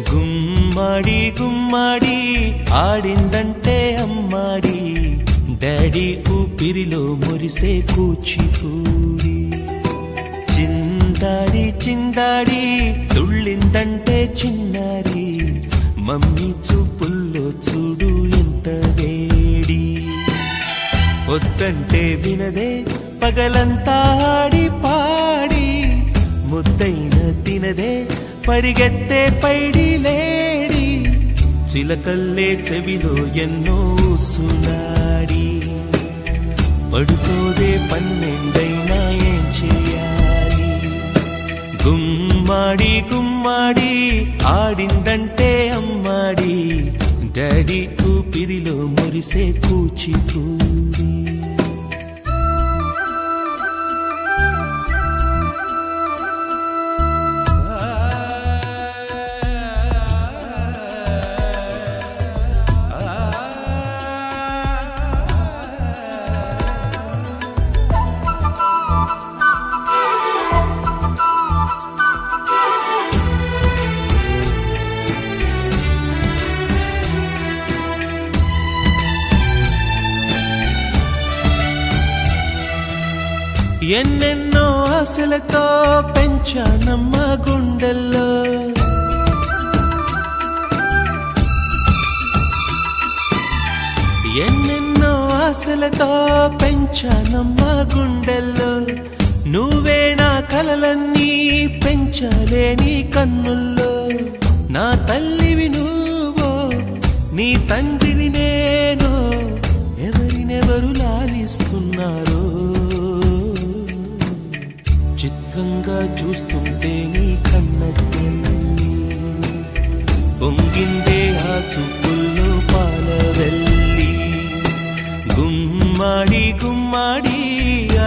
గుమ్మడి గుమ్మడి ఆడిందంటే అమ్మాడి, daddy ఊపిరిలో మురిసే కూచిపూడి. చిందాడి చిందాడి తుళ్ళిందంటే చిన్నారి, మమ్మీ చూపుల్లో చూడు ఎంత వేడి. వద్దంటే వినదే పగలంతా ఆడి పాడి, ముద్దైన తినదే పరిగెత్తే పైడి లేడి. చిలకల్లే చెవిలో ఎన్నో సులాడి, పడుకోదే పన్నెండైనా ఏం చేయాలి. గుమ్మాడి గుమ్మాడి ఆడిందంటే అమ్మాడి, డాడీ ఊపిరిలో మురిసే కూచిపూడి. ఎన్నెన్నో ఆశలతో పెంచానమ్మ గుండెల్లో, ఎన్నెన్నో ఆశలతో పెంచానమ్మ గుండెల్లో. నువ్వే నా కలలన్నీ పెంచాలే నీ కన్నుల్లో. నా తల్లివి నువ్వో, నీ తండ్రిని నేను, ఎవరినెవరు లాలిస్తున్నారో. చిత్రంగా చూస్తుంటే నీ కన్నట్టు పొంగిందే ఆ చూపుల్లో పాలవెల్లి. గుమ్మాడి గుమ్మాడి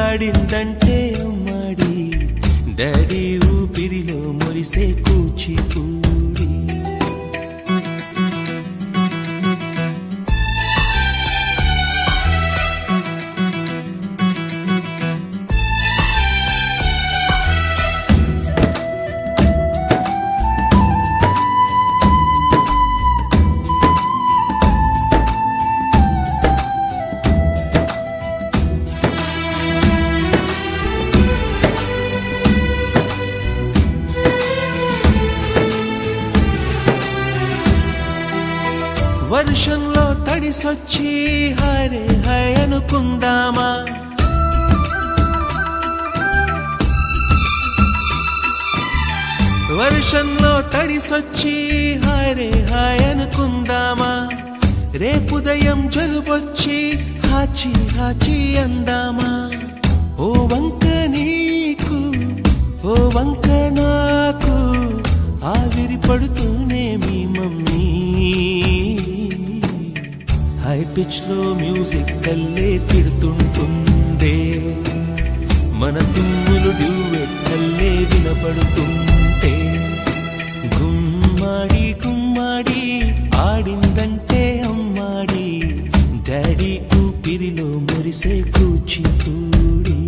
ఆడిందంటే అమ్మాడి, డాడీ ఊపిరిలో మురిసే కూచిపూడి. వర్షంలో తడిసొచ్చి హరే హై అనుకుందామా, వర్షంలో తడిసొచ్చి హరే హై అనుకుందామా. రేపుదయం జలుబొచ్చి హాచి హాచి అందామా. ఓ వంక నీకు ఓ వంక నాకు, ఆవిరి పడుతూనే మీ మమ్మీ. హై పిచ్ లో మ్యూజిక్ కల్లే తిడుతుంటుందే, మన తుమ్ములు డ్యూయెట్ కల్లే వినపడుతుంటే. గుమ్మాడి గుమ్మాడి ఆడిందంటే అమ్మాడి, డాడీ ఊపిరిలో మురిసే కూచిపూడి.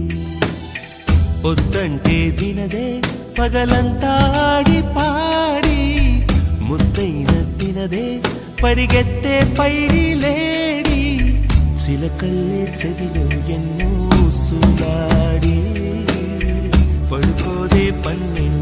పొద్దంటే వినదే పగలంతా ఆడి పాడి, ముద్దైన తినదే పరిగెత్తే పైడి లేడి. చిలకల్లే చెవిలో ఎన్నో సులాడి, పడుకోదే పన్నెండు